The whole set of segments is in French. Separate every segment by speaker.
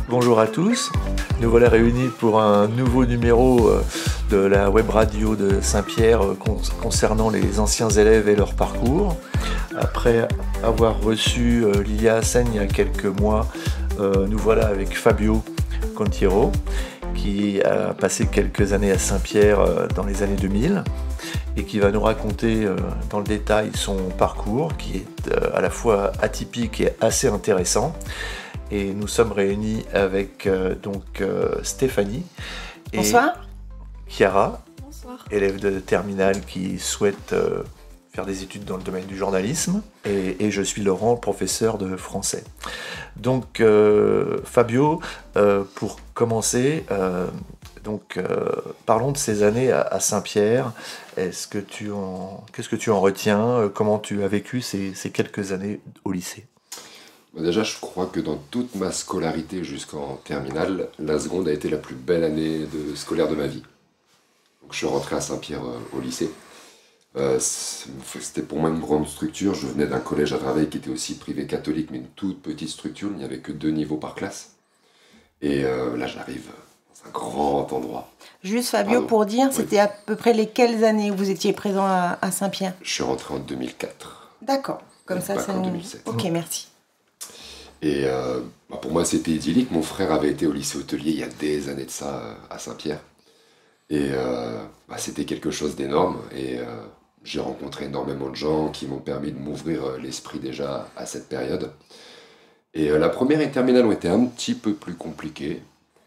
Speaker 1: Bonjour à tous, nous voilà réunis pour un nouveau numéro de la web radio de Saint-Pierre concernant les anciens élèves et leur parcours. Après avoir reçu Lilia Hassen il y a quelques mois, nous voilà avec Fabio Contiero qui a passé quelques années à Saint-Pierre dans les années 2000 et qui va nous raconter dans le détail son parcours qui est à la fois atypique et assez intéressant. Et nous sommes réunis avec Stéphanie et
Speaker 2: Bonsoir.
Speaker 1: Chiara,
Speaker 2: Bonsoir.
Speaker 1: élève de terminale qui souhaite faire des études dans le domaine du journalisme. Et je suis Laurent, professeur de français. Donc Fabio, pour commencer, parlons de ces années à Saint-Pierre. Qu'est-ce que tu en retiens? Comment tu as vécu ces quelques années au lycée?
Speaker 3: Déjà, je crois que dans toute ma scolarité jusqu'en terminale, la seconde a été la plus belle année scolaire de ma vie. Donc, je suis rentré à Saint-Pierre au lycée. C'était pour moi une grande structure. Je venais d'un collège à Draveil qui était aussi privé catholique, mais une toute petite structure. Il n'y avait que 2 niveaux par classe. Et là, j'arrive dans un grand endroit.
Speaker 2: Juste Fabio, pour dire, c'était à peu près lesquelles années où vous étiez présent à Saint-Pierre?
Speaker 3: Je suis rentré en 2004.
Speaker 2: D'accord. Comme ça, c'est
Speaker 3: en 2007.
Speaker 2: Ok, merci.
Speaker 3: Et pour moi, c'était idyllique. Mon frère avait été au lycée hôtelier il y a des années de ça à Saint-Pierre. Et c'était quelque chose d'énorme. Et j'ai rencontré énormément de gens qui m'ont permis de m'ouvrir l'esprit déjà à cette période. Et la première et terminale ont été un petit peu plus compliquées,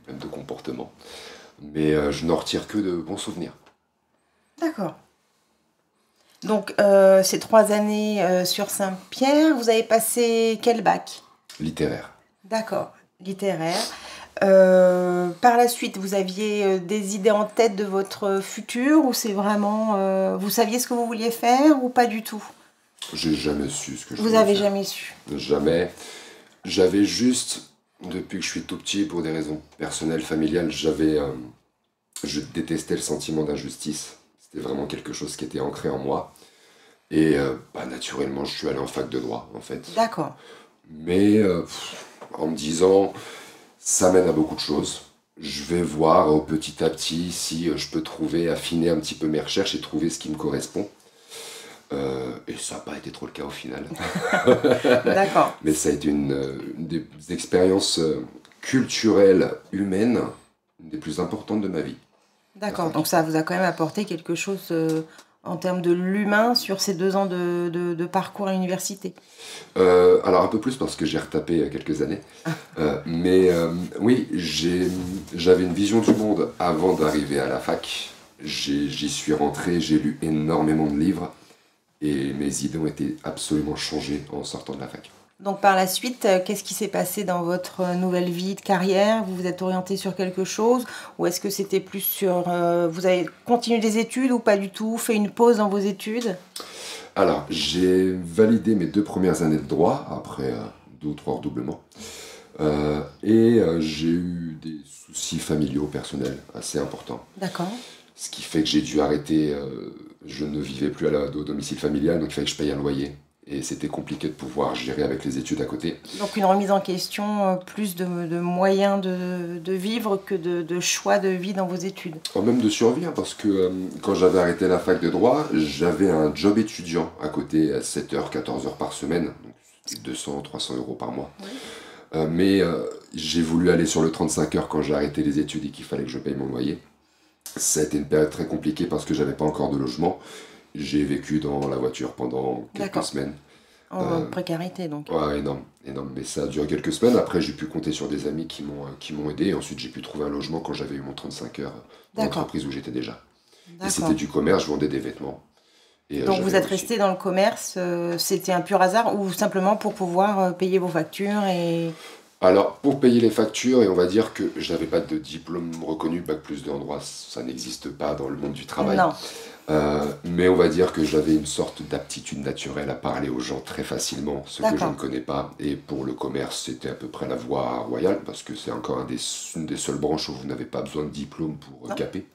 Speaker 3: même de comportement. Mais je n'en retire que de bons souvenirs.
Speaker 2: D'accord. Donc, ces 3 années sur Saint-Pierre, vous avez passé quel bac?
Speaker 3: Littéraire.
Speaker 2: D'accord, littéraire. Par la suite, vous aviez des idées en tête de votre futur ou c'est vraiment... vous saviez ce que vous vouliez faire ou pas du tout?
Speaker 3: J'ai jamais su ce que je
Speaker 2: Vous
Speaker 3: voulais
Speaker 2: avez
Speaker 3: faire.
Speaker 2: jamais su?
Speaker 3: Jamais. J'avais juste, depuis que je suis tout petit, pour des raisons personnelles, familiales, je détestais le sentiment d'injustice. C'était vraiment quelque chose qui était ancré en moi. Et naturellement, je suis allé en fac de droit, en fait.
Speaker 2: D'accord.
Speaker 3: Mais en me disant, ça mène à beaucoup de choses. Je vais voir petit à petit si je peux affiner un petit peu mes recherches et trouver ce qui me correspond. Et ça n'a pas été trop le cas au final.
Speaker 2: D'accord.
Speaker 3: Mais ça a été une des expériences culturelles, humaines, une des plus importantes de ma vie.
Speaker 2: D'accord, donc ça vous a quand même apporté quelque chose en termes de l'humain sur ces 2 ans de parcours à l'université.
Speaker 3: Alors un peu plus parce que j'ai retapé quelques années. Oui, j'avais une vision du monde avant d'arriver à la fac. J'y suis rentré, j'ai lu énormément de livres et mes idées ont été absolument changées en sortant de la fac.
Speaker 2: Donc par la suite, qu'est-ce qui s'est passé dans votre nouvelle vie de carrière? Vous vous êtes orienté sur quelque chose? Ou est-ce que c'était plus sur... vous avez continué des études ou pas du tout? Fait une pause dans vos études?
Speaker 3: Alors, j'ai validé mes 2 premières années de droit, après 2 ou 3 redoublements. J'ai eu des soucis familiaux, personnels, assez importants.
Speaker 2: D'accord.
Speaker 3: Ce qui fait que j'ai dû arrêter. Je ne vivais plus au domicile familial, donc il fallait que je paye un loyer. Et c'était compliqué de pouvoir gérer avec les études à côté.
Speaker 2: Donc une remise en question, plus de moyens de vivre que de choix de vie dans vos études.
Speaker 3: Même de survie, parce que quand j'avais arrêté la fac de droit, j'avais un job étudiant à côté, à 7h, 14h par semaine. Donc c'était 200, 300 euros par mois. Oui. Mais j'ai voulu aller sur le 35 heures quand j'ai arrêté les études et qu'il fallait que je paye mon loyer. Ça a été une période très compliquée parce que j'avais pas encore de logement. J'ai vécu dans la voiture pendant quelques semaines.
Speaker 2: En précarité, donc.
Speaker 3: Ouais, énorme. Mais ça a duré quelques semaines. Après, j'ai pu compter sur des amis qui m'ont aidé. Et ensuite, j'ai pu trouver un logement quand j'avais eu mon 35 heures dans l'entreprise où j'étais déjà. Et c'était du commerce, je vendais des vêtements. Et,
Speaker 2: donc vous êtes resté dans le commerce, c'était un pur hasard ou simplement pour pouvoir payer vos factures et...
Speaker 3: Alors, pour payer les factures, et on va dire que je n'avais pas de diplôme reconnu, Bac+2 en droit, ça n'existe pas dans le monde du travail.
Speaker 2: Non.
Speaker 3: Mais on va dire que j'avais une sorte d'aptitude naturelle à parler aux gens très facilement, ce que je ne connais pas. Et pour le commerce, c'était à peu près la voie royale, parce que c'est encore une des seules branches où vous n'avez pas besoin de diplôme pour caper.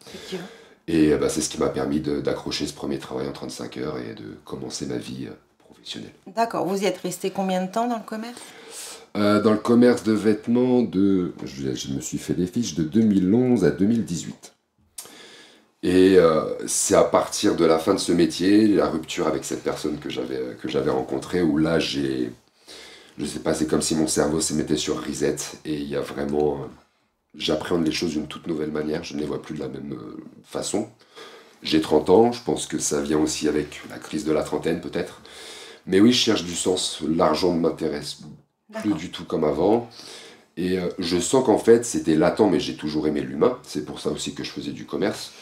Speaker 3: Et c'est ce qui m'a permis d'accrocher ce premier travail en 35 heures et de commencer ma vie professionnelle.
Speaker 2: D'accord. Vous y êtes resté combien de temps dans le commerce ?
Speaker 3: Dans le commerce de vêtements, je me suis fait des fiches de 2011 à 2018. Et c'est à partir de la fin de ce métier, la rupture avec cette personne que j'avais rencontrée, où là, je sais pas, c'est comme si mon cerveau se mettait sur reset, et il y a vraiment... j'appréhende les choses d'une toute nouvelle manière, je ne les vois plus de la même façon. J'ai 30 ans, je pense que ça vient aussi avec la crise de la trentaine peut-être. Mais oui, je cherche du sens, l'argent ne m'intéresse plus du tout comme avant. Et je sens qu'en fait, c'était latent, mais j'ai toujours aimé l'humain. C'est pour ça aussi que je faisais du commerce.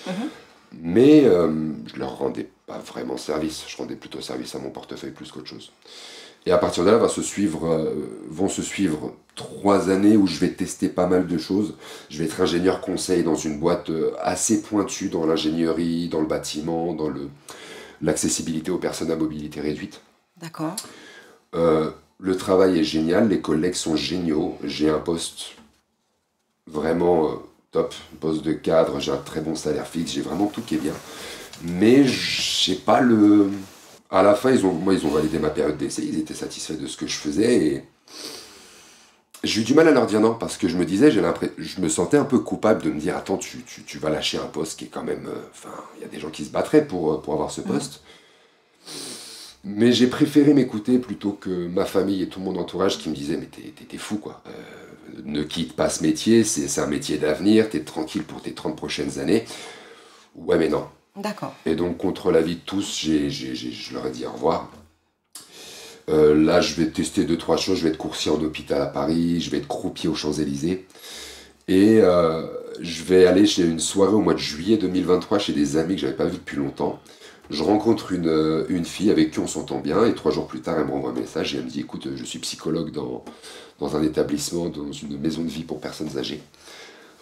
Speaker 3: Mais je leur rendais pas vraiment service. Je rendais plutôt service à mon portefeuille plus qu'autre chose. Et à partir de là, vont se suivre 3 années où je vais tester pas mal de choses. Je vais être ingénieur conseil dans une boîte assez pointue dans l'ingénierie, dans le bâtiment, dans l'accessibilité aux personnes à mobilité réduite.
Speaker 2: D'accord.
Speaker 3: Le travail est génial, les collègues sont géniaux. J'ai un poste vraiment top, poste de cadre, j'ai un très bon salaire fixe, j'ai vraiment tout qui est bien. Mais j'ai pas le... À la fin, ils ont validé ma période d'essai, ils étaient satisfaits de ce que je faisais et j'ai eu du mal à leur dire non parce que je me disais, je me sentais un peu coupable de me dire attends, tu vas lâcher un poste qui est quand même... Enfin, il y a des gens qui se battraient pour avoir ce poste. Mais j'ai préféré m'écouter plutôt que ma famille et tout mon entourage qui me disaient mais t'es fou quoi. Ne quitte pas ce métier, c'est un métier d'avenir, t'es tranquille pour tes 30 prochaines années. Ouais mais non.
Speaker 2: D'accord.
Speaker 3: Et donc, contre l'avis de tous, je leur ai dit au revoir. Là, je vais tester 2-3 choses. Je vais être coursier en hôpital à Paris. Je vais être croupier aux Champs-Élysées. Et je vais aller chez une soirée au mois de juillet 2023 chez des amis que je n'avais pas vus depuis longtemps. Je rencontre une fille avec qui on s'entend bien. Et 3 jours plus tard, elle me renvoie un message et elle me dit écoute, je suis psychologue dans un établissement, dans une maison de vie pour personnes âgées.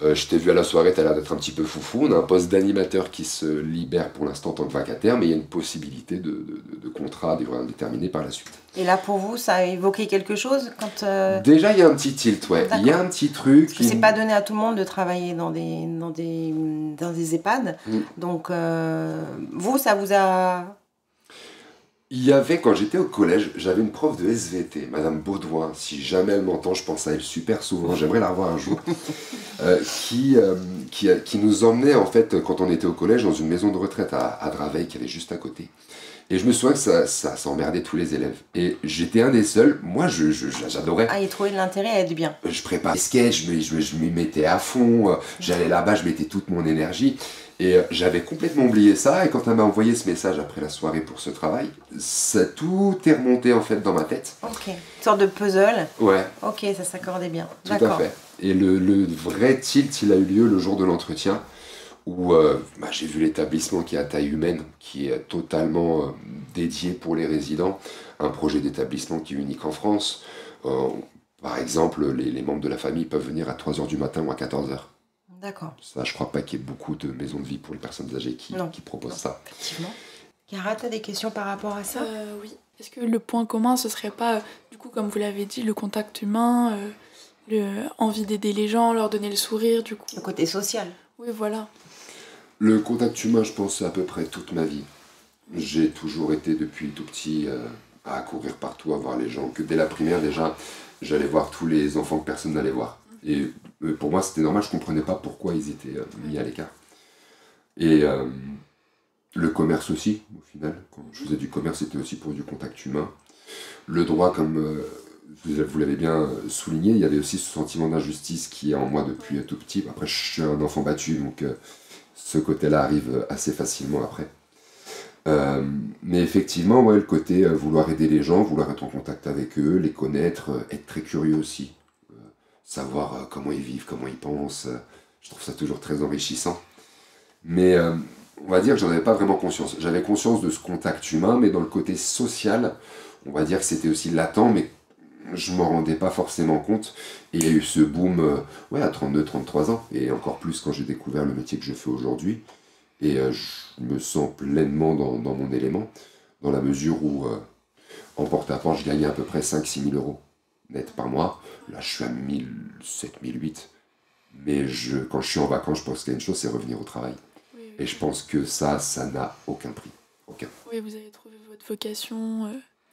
Speaker 3: Je t'ai vu à la soirée, t'as l'air d'être un petit peu foufou. On a un poste d'animateur qui se libère pour l'instant en tant que vacataire, mais il y a une possibilité de contrat à durée indéterminée par la suite.
Speaker 2: Et là, pour vous, ça a évoqué quelque chose quand
Speaker 3: Déjà, il y a un petit tilt, ouais. Il y a un petit truc.
Speaker 2: Parce que c'est pas donné à tout le monde de travailler dans des EHPAD. Donc, vous, ça vous a...
Speaker 3: Il y avait, quand j'étais au collège, j'avais une prof de SVT, Madame Baudouin, si jamais elle m'entend, je pense à elle super souvent, j'aimerais la revoir un jour, qui nous emmenait en fait, quand on était au collège, dans une maison de retraite à Draveil, qui avait juste à côté. Et je me souviens que ça emmerdait tous les élèves. Et j'étais un des seuls, moi j'adorais.
Speaker 2: Ah, il trouvait de l'intérêt à être bien.
Speaker 3: Je préparais les sketchs, je m'y mettais à fond, j'allais là-bas, je mettais toute mon énergie. Et j'avais complètement oublié ça, et quand elle m'a envoyé ce message après la soirée pour ce travail, tout est remonté en fait dans ma tête.
Speaker 2: Ok, une sorte de puzzle.
Speaker 3: Ouais.
Speaker 2: Ok, ça s'accordait bien.
Speaker 3: Tout à fait. Et le vrai tilt, il a eu lieu le jour de l'entretien, où j'ai vu l'établissement qui est à taille humaine, qui est totalement dédié pour les résidents, un projet d'établissement qui est unique en France. Par exemple, les membres de la famille peuvent venir à 3h du matin ou à 14h.
Speaker 2: D'accord.
Speaker 3: Ça, je crois pas qu'il y ait beaucoup de maisons de vie pour les personnes âgées qui proposent ça.
Speaker 2: Effectivement. Cara, tu as des questions par rapport à ça?
Speaker 4: Oui. Est-ce que le point commun, ce serait pas, du coup, comme vous l'avez dit, le contact humain, envie d'aider les gens, leur donner le sourire, du coup?
Speaker 2: Le côté social.
Speaker 4: Oui, voilà.
Speaker 3: Le contact humain, je pense, c'est à peu près toute ma vie. J'ai toujours été, depuis tout petit, à courir partout, à voir les gens. Que dès la primaire, déjà, j'allais voir tous les enfants que personne n'allait voir. Et pour moi, c'était normal, je comprenais pas pourquoi ils étaient mis à l'écart. Et le commerce aussi, au final. Quand je faisais du commerce, c'était aussi pour du contact humain. Le droit, comme vous l'avez bien souligné, il y avait aussi ce sentiment d'injustice qui est en moi depuis tout petit. Après, je suis un enfant battu, donc ce côté-là arrive assez facilement après. Mais effectivement, ouais, le côté vouloir aider les gens, vouloir être en contact avec eux, les connaître, être très curieux aussi. Savoir comment ils vivent, comment ils pensent. Je trouve ça toujours très enrichissant. Mais on va dire que j'en avais pas vraiment conscience. J'avais conscience de ce contact humain, mais dans le côté social, on va dire que c'était aussi latent, mais je m'en rendais pas forcément compte. Et il y a eu ce boom à 32-33 ans, et encore plus quand j'ai découvert le métier que je fais aujourd'hui. Et je me sens pleinement dans mon élément, dans la mesure où, en porte-à-porte, je gagnais à peu près 5-6 000 euros net par mois. Là, je suis à 1007, 1008. Mais quand je suis en vacances, je pense qu'il y a une chose, c'est revenir au travail. Oui. Et je pense que ça n'a aucun prix. Aucun.
Speaker 4: Oui, vous avez trouvé votre vocation.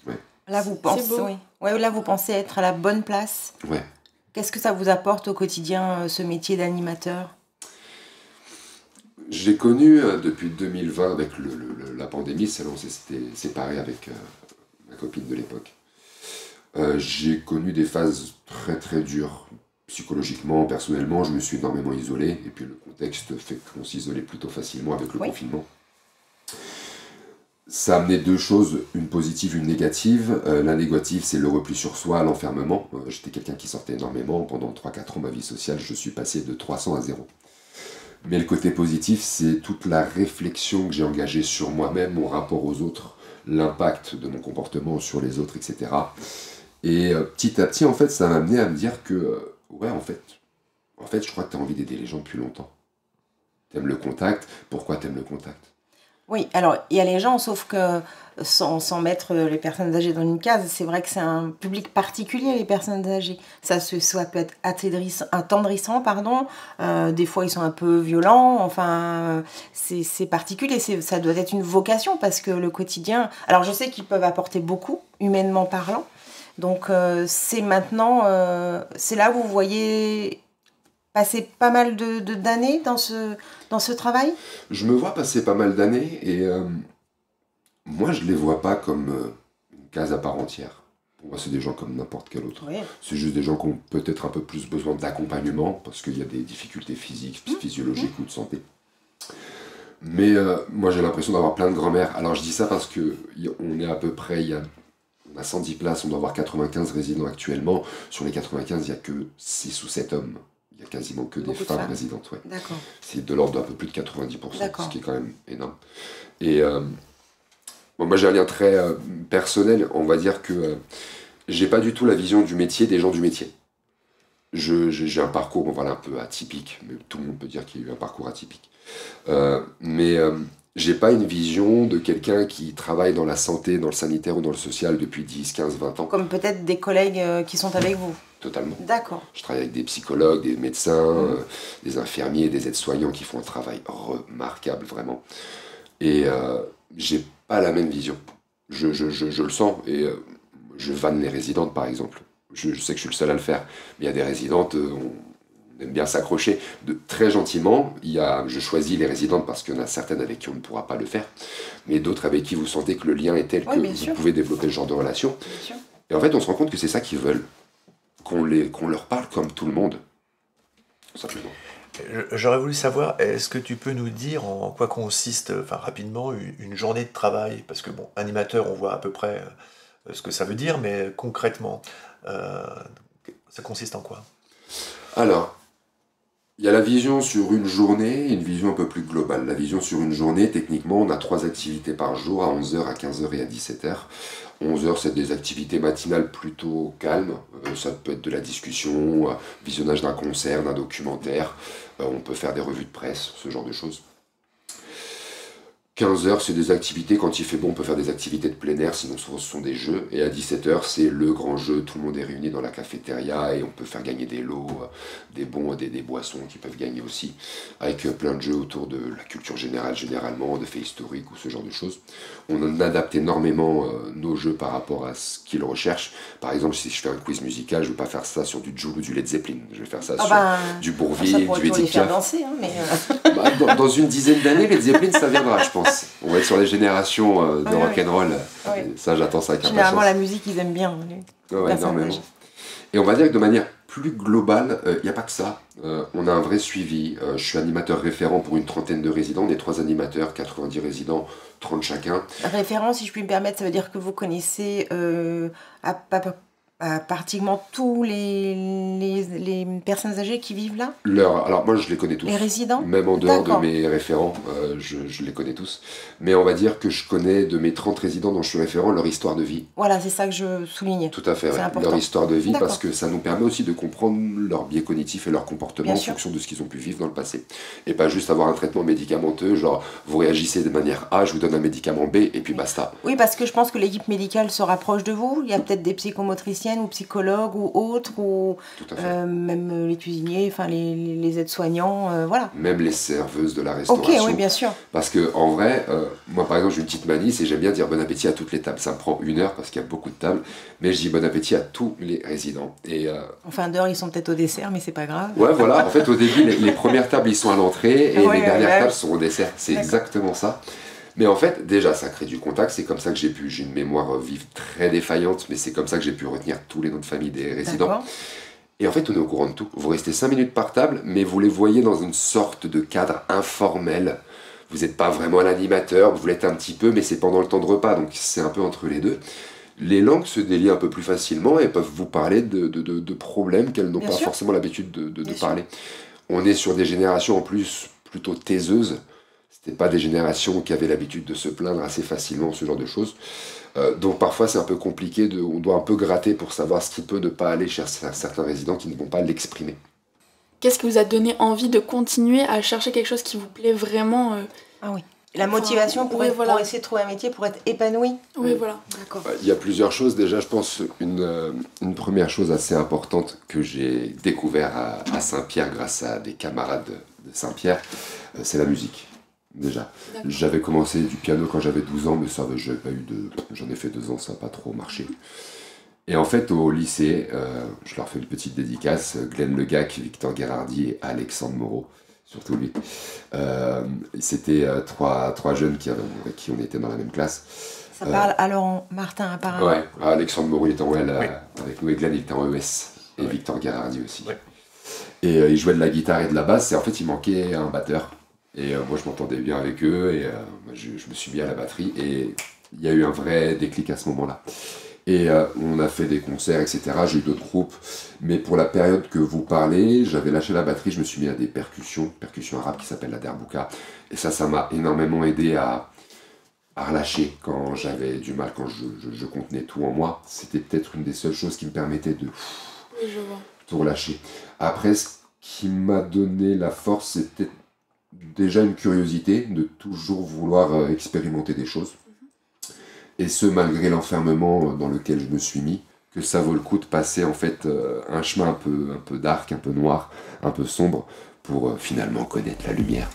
Speaker 3: Ouais.
Speaker 2: Là, vous pensez,
Speaker 4: beau.
Speaker 2: oui. Ouais, là, vous pensez être à la bonne place.
Speaker 3: Ouais.
Speaker 2: Qu'est-ce que ça vous apporte au quotidien, ce métier d'animateur?
Speaker 3: J'ai connu depuis 2020 avec la pandémie, c'est là où on s'était séparé avec ma copine de l'époque. J'ai connu des phases très très dures. Psychologiquement, personnellement, je me suis énormément isolé. Et puis le contexte fait qu'on s'isolait plutôt facilement avec le confinement. Ça a amené deux choses, une positive, une négative. La négative, c'est le repli sur soi, l'enfermement. J'étais quelqu'un qui sortait énormément. Pendant 3-4 ans, ma vie sociale, je suis passé de 300 à 0. Mais le côté positif, c'est toute la réflexion que j'ai engagée sur moi-même, mon rapport aux autres, l'impact de mon comportement sur les autres, etc. Et petit à petit, en fait, ça m'a amené à me dire que, ouais, en fait, je crois que tu as envie d'aider les gens depuis longtemps. T'aimes le contact, pourquoi t'aimes le contact?
Speaker 2: Oui, alors il y a les gens, sauf que sans mettre les personnes âgées dans une case, c'est vrai que c'est un public particulier, les personnes âgées. Ça peut être attendrissant, pardon. Des fois, ils sont un peu violents. Enfin, c'est particulier. Ça doit être une vocation parce que le quotidien. Alors, je sais qu'ils peuvent apporter beaucoup, humainement parlant. Donc, c'est maintenant. C'est là où vous voyez passer pas mal d'années dans ce travail?
Speaker 3: Je me vois passer pas mal d'années et moi je les vois pas comme une case à part entière. Pour moi c'est des gens comme n'importe quel autre.
Speaker 2: Oui.
Speaker 3: C'est juste des gens qui ont peut-être un peu plus besoin d'accompagnement parce qu'il y a des difficultés physiques, physiologiques ou de santé. Mais moi j'ai l'impression d'avoir plein de grand-mères. Alors je dis ça parce que on est à peu près, on a 110 places, on doit avoir 95 résidents actuellement. Sur les 95, il n'y a que 6 ou 7 hommes. Il n'y a quasiment que des femmes résidentes. Ouais.
Speaker 2: D'accord.
Speaker 3: C'est de l'ordre d'un peu plus de 90%,
Speaker 2: D'accord.
Speaker 3: ce qui est quand même énorme. Et moi j'ai un lien très personnel, on va dire que j'ai pas du tout la vision du métier des gens du métier. J'ai un parcours, voilà, un peu atypique, mais tout le monde peut dire qu'il y a eu un parcours atypique. Mais j'ai pas une vision de quelqu'un qui travaille dans la santé, dans le sanitaire ou dans le social depuis 10, 15, 20 ans.
Speaker 2: Comme peut-être des collègues qui sont avec vous.
Speaker 3: Totalement.
Speaker 2: D'accord.
Speaker 3: Je travaille avec des psychologues, des médecins, des infirmiers, des aides-soignants qui font un travail remarquable, vraiment. Et j'ai pas la même vision. Je le sens. Et je vanne les résidentes, par exemple. Je sais que je suis le seul à le faire. Mais il y a des résidentes, on aime bien s'accrocher. Très gentiment, je choisis les résidentes parce qu'il y en a certaines avec qui on ne pourra pas le faire. Mais d'autres avec qui vous sentez que le lien est tel que vous pouvez développer ce genre de relation. Et en fait, on se rend compte que c'est ça qu'ils veulent. Qu'on leur parle comme tout le monde, simplement.
Speaker 1: J'aurais voulu savoir, est-ce que tu peux nous dire en quoi consiste, rapidement, une journée de travail? Parce que, bon, animateur, on voit à peu près ce que ça veut dire, mais concrètement, ça consiste en quoi? Alors,
Speaker 3: il y a la vision sur une journée et une vision un peu plus globale. La vision sur une journée, techniquement, on a 3 activités par jour, à 11h, à 15h et à 17h. 11h, c'est des activités matinales plutôt calmes. Ça peut être de la discussion, visionnage d'un concert, d'un documentaire. On peut faire des revues de presse, ce genre de choses. 15h, c'est des activités, quand il fait bon, on peut faire des activités de plein air, sinon ce sont des jeux. Et à 17h, c'est le grand jeu, tout le monde est réuni dans la cafétéria et on peut faire gagner des lots, des bons, des boissons qui peuvent gagner aussi, avec plein de jeux autour de la culture générale, généralement, de faits historiques ou ce genre de choses. On adapte énormément nos jeux par rapport à ce qu'ils recherchent. Par exemple, si je fais un quiz musical, je ne vais pas faire ça sur du Jul ou du Led Zeppelin. Je vais faire ça sur du Bourvil, du Edith Piaf.
Speaker 2: Danser, hein, mais
Speaker 3: dans une dizaine d'années, Led Zeppelin, ça viendra, je pense. On va être sur les générations de rock'n'roll. Ça, j'attends ça avec impatience.
Speaker 2: Généralement, la musique, ils aiment bien.
Speaker 3: Énormément. Et on va dire que de manière plus globale, il n'y a pas que ça. On a un vrai suivi. Je suis animateur référent pour une 30aine de résidents. On est 3 animateurs, 90 résidents, 30 chacun.
Speaker 2: Référent, si je puis me permettre, ça veut dire que vous connaissez pratiquement tous les personnes âgées qui vivent là?
Speaker 3: Alors moi je les connais tous.
Speaker 2: Les résidents?
Speaker 3: Même en dehors de mes référents, je les connais tous. Mais on va dire que je connais de mes 30 résidents dont je suis référent leur histoire de vie.
Speaker 2: Voilà, c'est ça que je soulignais.
Speaker 3: Tout à fait, ouais. Leur histoire de vie, parce que ça nous permet aussi de comprendre leur biais cognitif et leur comportement en fonction de ce qu'ils ont pu vivre dans le passé. Et pas juste avoir un traitement médicamenteux, genre vous réagissez de manière A, je vous donne un médicament B et puis basta.
Speaker 2: Oui, parce que je pense que l'équipe médicale se rapproche de vous. Il y a peut-être des psychomotriciens praticiennes ou psychologues ou autres, ou
Speaker 3: Tout à fait.
Speaker 2: même les cuisiniers, enfin les aides-soignants, voilà.
Speaker 3: Même les serveuses de la
Speaker 2: Ok,
Speaker 3: restauration.
Speaker 2: oui, bien sûr.
Speaker 3: Parce que en vrai, moi par exemple j'ai une petite manie, c'est j'aime bien dire bon appétit à toutes les tables. Ça me prend 1 heure parce qu'il y a beaucoup de tables, mais je dis bon appétit à tous les résidents. Et
Speaker 2: Enfin, dehors, ils sont peut-être au dessert, mais c'est pas grave.
Speaker 3: ouais, voilà, en fait au début les premières tables ils sont à l'entrée et
Speaker 2: Ouais,
Speaker 3: les dernières
Speaker 2: ouais.
Speaker 3: tables sont au dessert. C'est
Speaker 2: D'accord.
Speaker 3: exactement ça. Mais en fait, déjà, ça crée du contact. C'est comme ça que j'ai une mémoire vive très défaillante, mais c'est comme ça que j'ai pu retenir tous les noms de famille des résidents.
Speaker 2: D'accord.
Speaker 3: Et en fait, on est au courant de tout. Vous restez 5 minutes par table, mais vous les voyez dans une sorte de cadre informel. Vous n'êtes pas vraiment l'animateur, vous l'êtes un petit peu, mais c'est pendant le temps de repas, donc c'est un peu entre les deux. Les langues se délient un peu plus facilement et peuvent vous parler de problèmes qu'elles n'ont
Speaker 2: Bien
Speaker 3: pas
Speaker 2: sûr.
Speaker 3: forcément l'habitude de
Speaker 2: Bien sûr.
Speaker 3: parler. On est sur des générations en plus plutôt taiseuses. C'était pas des générations qui avaient l'habitude de se plaindre assez facilement, ce genre de choses. Donc parfois c'est un peu compliqué, on doit un peu gratter pour savoir ce qui peut ne pas aller chez certains résidents qui ne vont pas l'exprimer.
Speaker 4: Qu'est-ce qui vous a donné envie de continuer à chercher quelque chose qui vous plaît vraiment
Speaker 2: Ah oui. La
Speaker 4: Enfin,
Speaker 2: motivation pour,
Speaker 4: oui,
Speaker 2: être-
Speaker 4: voilà.
Speaker 2: pour essayer de trouver un métier, pour être épanoui.
Speaker 4: Oui, voilà.
Speaker 2: D'accord.
Speaker 3: Il y a plusieurs choses. Déjà, je pense une première chose assez importante que j'ai découvert à Saint-Pierre grâce à des camarades de Saint-Pierre, c'est la musique. Déjà,
Speaker 4: D'accord.
Speaker 3: j'avais commencé du piano quand j'avais 12 ans, mais ça, j'avais pas eu de. J'en ai fait 2 ans, ça n'a pas trop marché. Et en fait, au lycée, je leur fais une petite dédicace, Glenn Legac, Victor Guérardi et Alexandre Moreau, surtout lui. C'était trois jeunes avec qui on était dans la même classe.
Speaker 2: Ça parle à Laurent Martin, apparemment.
Speaker 3: Ouais, Alexandre Moreau il était en L
Speaker 1: Oui.
Speaker 3: avec nous et Glenn il était en ES. Et
Speaker 1: Ouais.
Speaker 3: Victor Guérardi aussi.
Speaker 1: Ouais.
Speaker 3: Et il jouait de la guitare et de la basse, et en fait il manquait un batteur. Et moi je m'entendais bien avec eux, et moi, je me suis mis à la batterie, et il y a eu un vrai déclic à ce moment-là. Et on a fait des concerts, etc. J'ai eu d'autres groupes, mais pour la période que vous parlez, j'avais lâché la batterie, je me suis mis à des percussions arabes qui s'appellent la derbouka. Et ça m'a énormément aidé à relâcher quand j'avais du mal, quand je contenais tout en moi. C'était peut-être une des seules choses qui me permettait de
Speaker 4: Oui, je vois.
Speaker 3: tout relâcher. Après, ce qui m'a donné la force, c'était déjà une curiosité de toujours vouloir expérimenter des choses. Et ce, malgré l'enfermement dans lequel je me suis mis, que ça vaut le coup de passer en fait un chemin un peu dark, un peu noir, un peu sombre, pour finalement connaître la lumière.